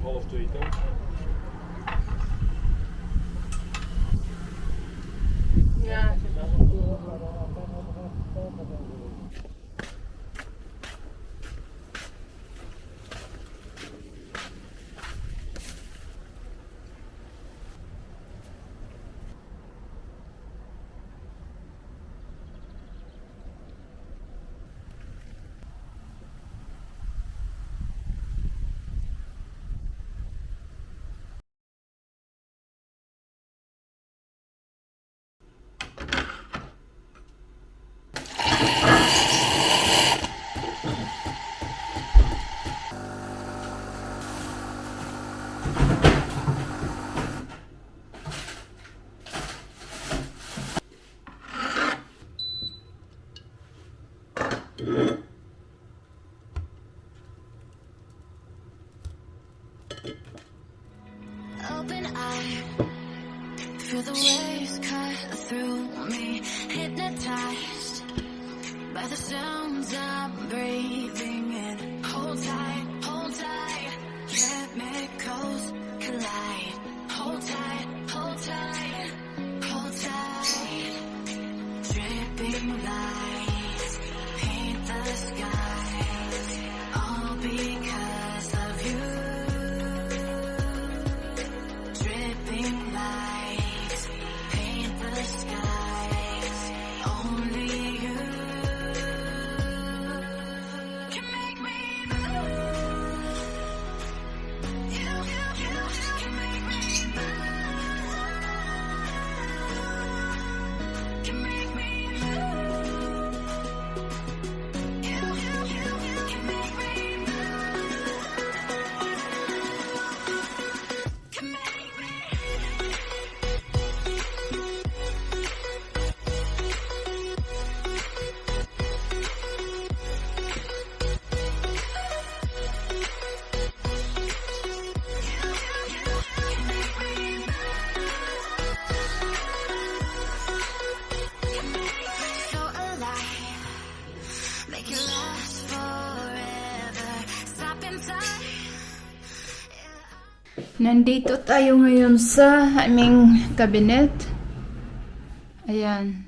Half 2 toch? Ja. Open eye, feel the waves cut through me, hypnotized by the sounds I'm breathing in. Hold tight, chemicals collide. Hold tight, hold tight, hold tight. Dripping lights paint the skies, all because of you. Dripping lights paint the skies, only you can make me move. You can make me move. Can make me move. You can make me move. Can make me. So alive, make it last forever. Stop in time. Nandito tayo ngayon sa aming cabinet. Ayan.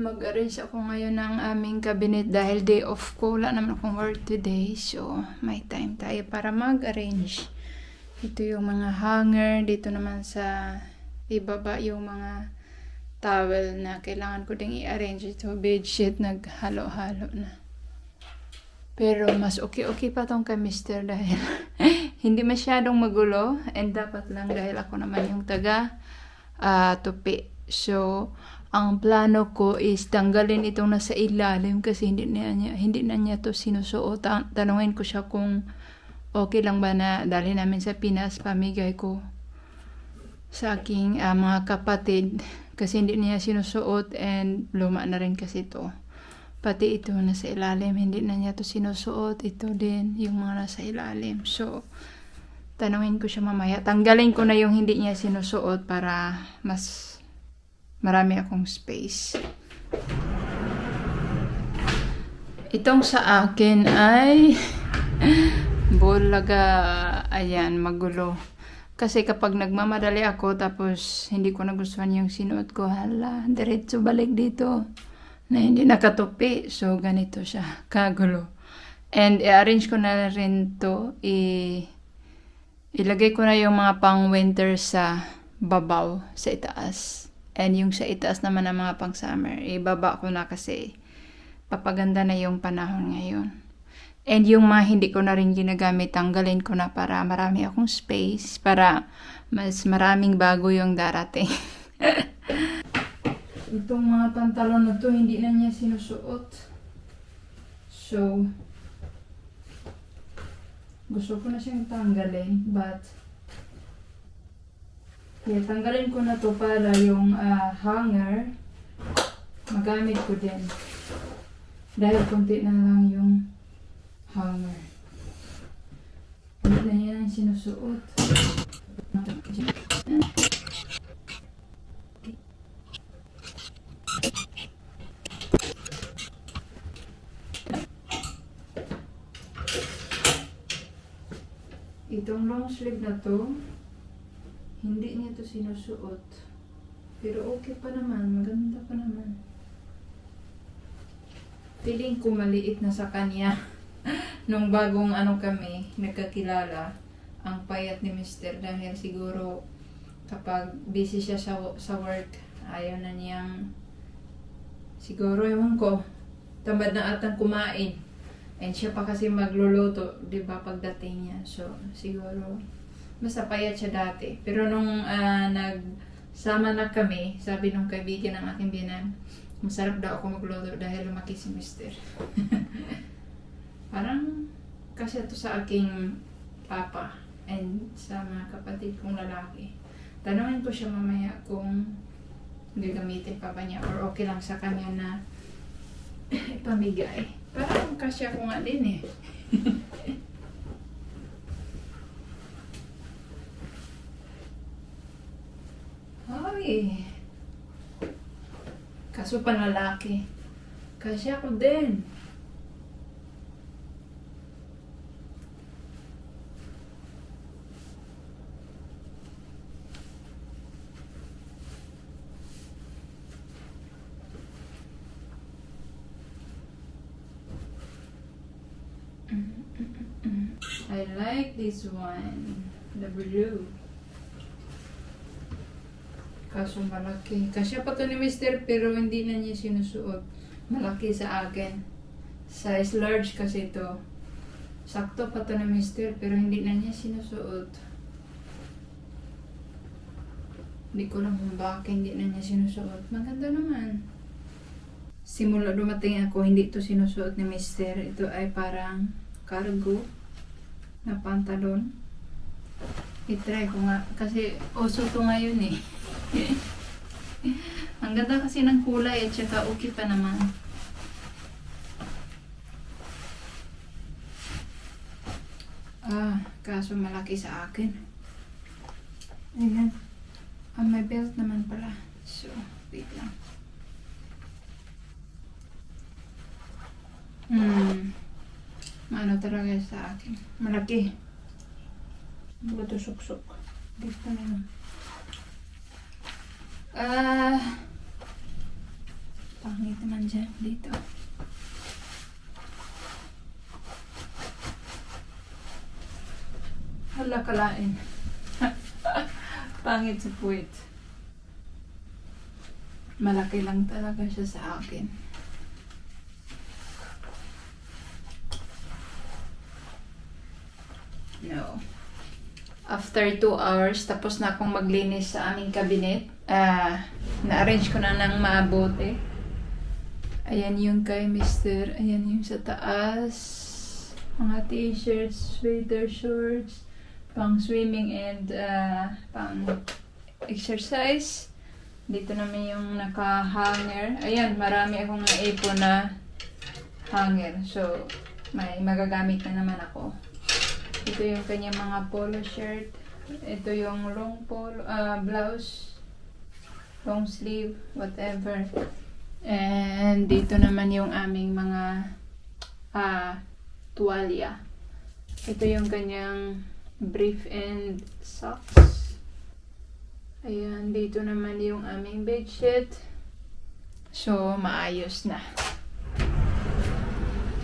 Mag-arrange ako ngayon ng aming cabinet dahil day off ko. Wala naman akong work today. So, may time tayo para mag-arrange. Ito yung mga hanger. Dito naman sa ibaba yung mga towel na kailangan ko ding i-arrange. Ito, bedsheet, naghalo-halo na. Pero mas okay pa tong kay Mr. dahil hindi masyadong magulo and dapat lang dahil ako naman yung taga tupi. So, ang plano ko is tanggalin itong nasa ilalim kasi hindi na niya to sinusuot. Tanungin ko siya kung okay lang ba na dali namin sa Pinas, pamigay ko sa aking mga kapatid kasi hindi niya sinusuot and luma na rin kasi to. Pati ito nasa ilalim, hindi na niya to sinusuot. Ito din, yung mga nasa ilalim. So, tanungin ko siya mamaya. Tanggalin ko na yung hindi niya sinusuot para mas marami akong space. Itong sa akin ay bulaga, ayan, magulo. Kasi kapag nagmamadali ako tapos hindi ko nagustuhan yung sinuot ko, hala, diretso balik dito na hindi nakatupi. So, ganito siya, kagulo. And i-arrange ko na rin to. Ilagay ko na yung mga pang-winter sa babaw, sa itaas. And yung sa itaas naman ng mga pang-summer, ibaba ko na kasi papaganda na yung panahon ngayon. And yung mga hindi ko na rin ginagamit, tanggalin ko na para marami akong space, para mas maraming bago yung darating. Itong mga pantalon na to, hindi na niya sinusuot. So, gusto ko na siyang tanggalin, but tanggalin ko na to para yung hanger, magamit ko din. Dahil konti na lang yung hanger. sinusuot. Itong long sleeve na to, hindi niya to sinusuot. Pero okay pa naman, maganda pa naman. Feeling ko maliit na sa kanya. Nung bagong kami, nagkakilala, ang payat ni Mr. dahil siguro kapag busy siya sa work, ayaw na niyang, siguro ewan ko, tamad na atang kumain. And siya pa kasi magluluto, di ba, pagdating niya. So, siguro, basta payat siya dati. Pero nung nagsama na kami, sabi nung kaibigan ng aking binan, masarap daw ako magluto dahil lumaki si Mr. Parang kasi ito sa aking papa and sa mga kapatid kong lalaki. Tanungin ko siya mamaya kung gagamitin pa ba niya or okay lang sa kanya na ipamigay. Parang kasya ko nga din eh. Ay. Kaso panlalaki. Kasya ko din. I like this one. The blue. Kaso malaki. Kasya pa to ni Mr. pero hindi na niya sinusuot. Malaki sa akin. Size large kasi to. Sakto pa to ni Mr. pero hindi na niya sinusuot. Hindi ko lang kung bakit hindi na niya sinusuot. Maganda naman. Simula dumating ako, hindi to sinusuot ni Mr. Ito ay parang cargo na pantalon. I-try ko nga. Kasi uso to ngayon eh. Ang ganda kasi ng kulay at saka okay pa naman. Kaso malaki sa akin. Ayan. May belt naman pala. So, wait lang. Ano talaga sa akin. Malaki. Buto suksok. Dito na yun. Pangit naman dyan. Dito. Hala kalain. Pangit sa puwit. Malaki lang talaga siya sa akin. No. After 2 hours, tapos na akong maglinis sa aming cabinet. Na-arrange ko na ng mabuti. Ayan yung kay Mr. Ayan yung sa taas. Mga t-shirts, sweater, shorts, pang swimming and pang exercise. Dito naman yung naka-hanger. Ayan, marami akong naipon na hanger. So, may magagamit na naman ako. Ito yung kanyang mga polo shirt. Ito yung long polo, blouse, long sleeve, whatever. And dito naman yung aming mga tuwalya. Ito yung kanyang brief and socks. Ayan, dito naman yung aming bedsheet. So, maayos na.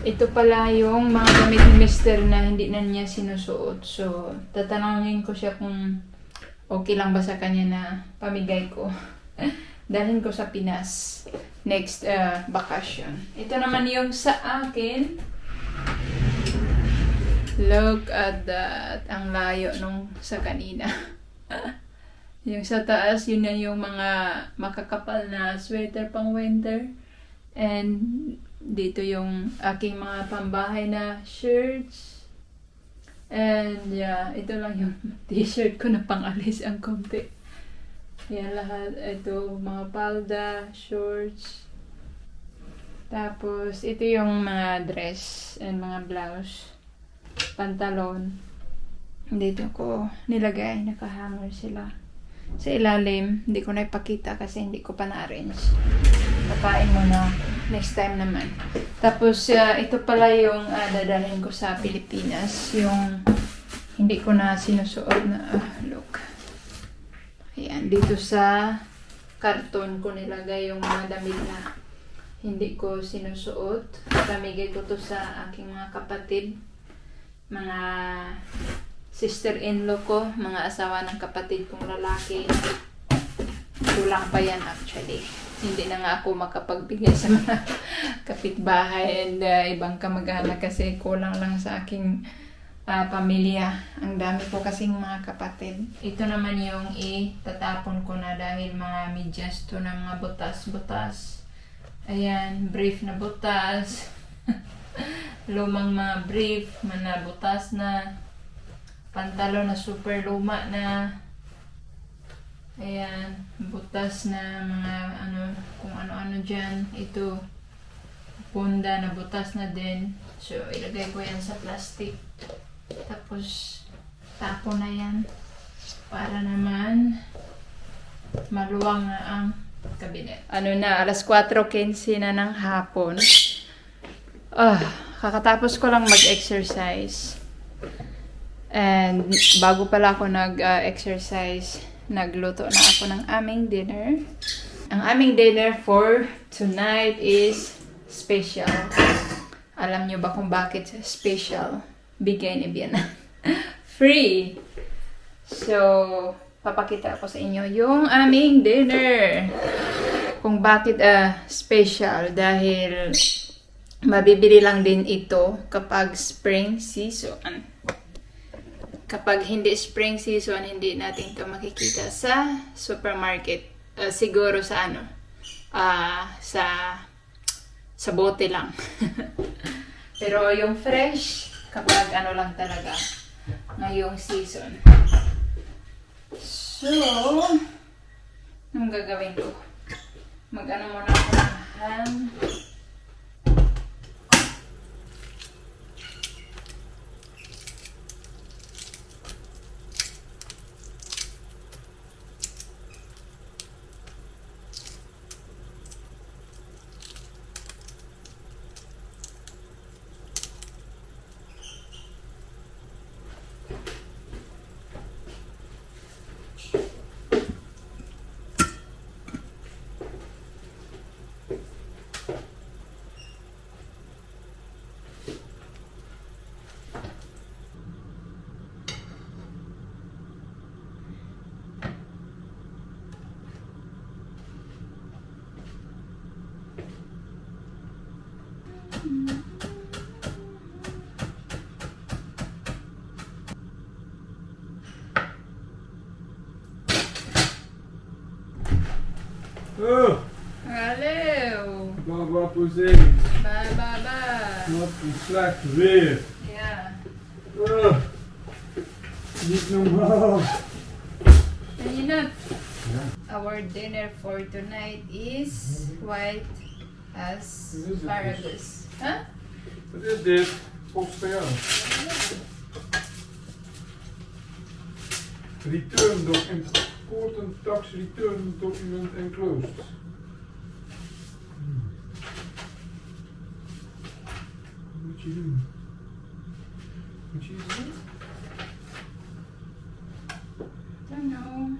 Ito pala yung mga gamit ni Mr. na hindi na niya sinusuot. So, tatanungin ko siya kung okay lang ba sa kanya na pamigay ko. Dalhin ko sa Pinas next vacation. Ito naman yung sa akin. Look at that. Ang layo nung sa kanina. Yung sa taas, yun na yung mga makakapal na sweater pang winter. And dito yung aking mga pambahay na shirts. And yeah, ito lang yung t-shirt ko na pang-alis ang konti. Yan lahat. Ito, mga palda, shorts. Tapos, ito yung mga dress and mga blouse. Pantalon. Dito ko nilagay, nakahanger sila. Sa ilalim, hindi ko na ipakita kasi hindi ko pa na-arrange. Papain mo na next time naman. Tapos, ito pala yung dadalhin ko sa Pilipinas. Yung hindi ko na sinusuot na, look. Ayan, dito sa karton ko nilagay yung mga damit na hindi ko sinusuot. Pamigay ko to sa aking mga kapatid. Mga sister-in-law ko, mga asawa ng kapatid kong lalaki. Kulang pa yan actually. Hindi na nga ako makapagbigay sa mga kapitbahay and ibang kamag-anak kasi kulang lang sa aking pamilya. Ang dami ko kasing mga kapatid. Ito naman yung itatapon ko na dahil mga medyas to na mga butas-butas. Ayan, brief na butas. Lumang mga brief, mga butas na. Pantalon na super luma na. Ayan, butas na mga kung ano-ano dyan. Ito, punda na butas na din. So, ilagay ko yan sa plastic. Tapos, tapo na yan. Para naman, maluwang na ang kabinet. Alas 4:15 na ng hapon. Kakatapos ko lang mag-exercise. And bago pala ako nag-exercise, nagluto na ako ng aming dinner. Ang aming dinner for tonight is special. Alam nyo ba kung bakit special? Bigay ni Biana. Free! So, papakita ko sa inyo yung aming dinner. Kung bakit special. Dahil mabibili lang din ito kapag spring season. Kapag hindi spring season, hindi natin ito makikita sa supermarket. Siguro sa sa bote lang. Pero yung fresh, kapag lang talaga, ngayong season. So, anong gagawin ko? Muna ako ng ham. Oh, Hallo! Baba Poezee. Baba! Wat een slecht weer. Ja. Oh, niet normaal. Enough. Our dinner for tonight is white asparagus. Huh? Wat is dit? Volgens voor jou. Return doc important tax return document enclosed. Wat moet je doen? Moet je iets doen? Don't know.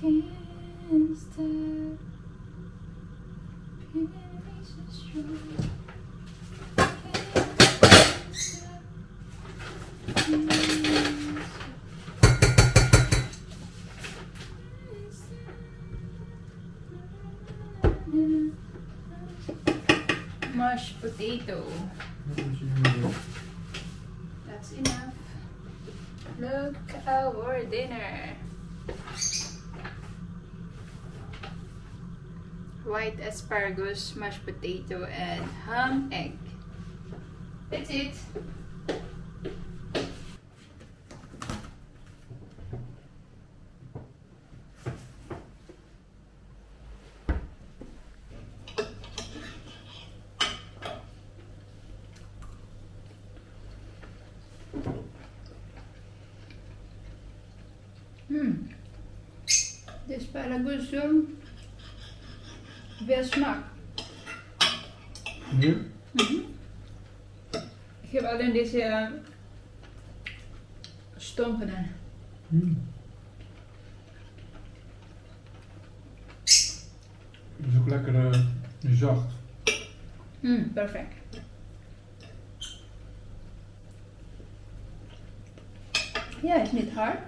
Can't stop. Feeling so strong. Can't stop. Mashed potato. Wat moet je doen? That's enough. Look our dinner. White asparagus, mashed potato, and ham egg. That's it. Det är asparagus som vi har smak. Ik heb alleen deze stomp gedaan. Het is ook lekker zacht. Perfect. Ja, is niet hard.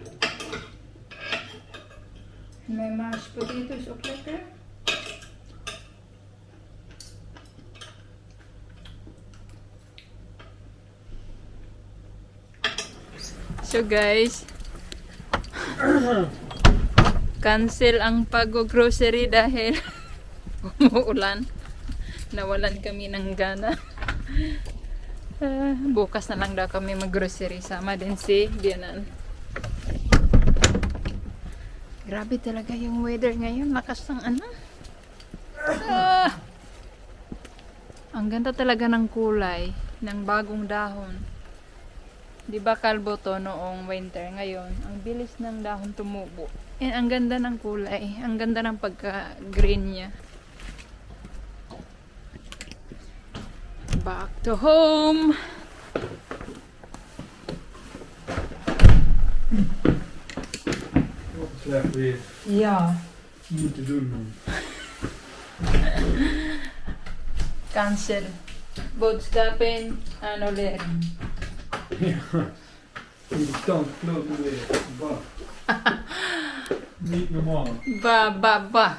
Mijn mashed potato is ook lekker. So guys, cancel ang pag-grocery dahil umuulan. Nawalan kami ng gana. Bukas na lang daw kami mag-grocery. Sama din si Bianan. Grabe talaga yung weather ngayon. Lakas ng ano. Ang ganda talaga ng kulay ng bagong dahon. Di ba kalbo to noong winter? Ngayon, ang bilis ng dahon tumubo. And ang ganda ng kulay. Ang ganda ng pagka-green niya. Back to home! Wat slecht weer. Ja. Niet te doen, man. Cancel. Boodschappen, ano leren. Ja. Irritant, klote weer. Bah. Niet normaal. Ba. Bah.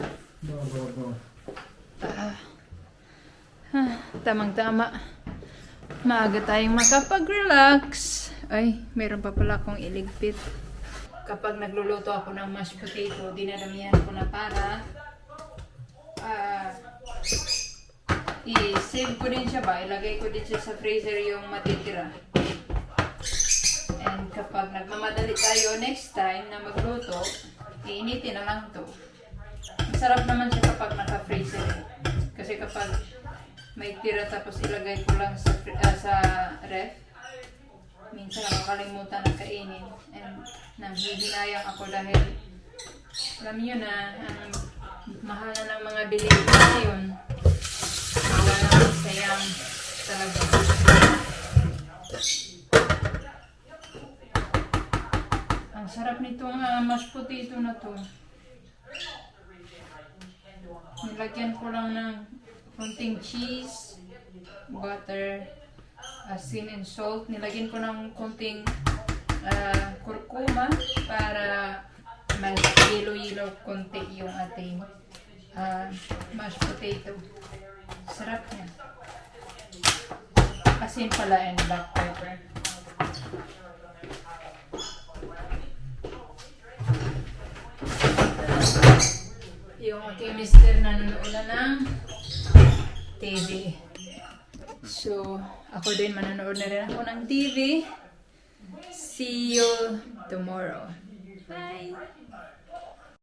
Tamang-tama. Maaga tayong makapag-relax. Ay, meron pa pala akong iligpit. Kapag nagluluto ako ng mashed potato, dinadamihan ko na para i-save ko din siya ba? Ilagay ko din siya sa freezer yung matitira. And kapag nagmamadali tayo next time na magluto, iinitin na lang to. Masarap naman siya kapag naka-freezer. Kasi kapag may tira tapos ilagay ko lang sa ref, minsan nakakalimutan na kainin. And nanghihinayang ako dahil alam nyo na ang mahal na ng mga bilihin ngayon. Walang sayang talaga. Ang sarap nitong mashed potato na to. Nilagyan ko lang ng konting cheese, butter, asin and salt. Nilagyan ko ng konting kurkuma para mas yellow-yellow konti yung ating mashed potato. Sarap niya. Asin pala and black pepper. Yung aking mister nanonood na ng TV. So, ako din manonood na rin ako ng TV. See you tomorrow. Bye!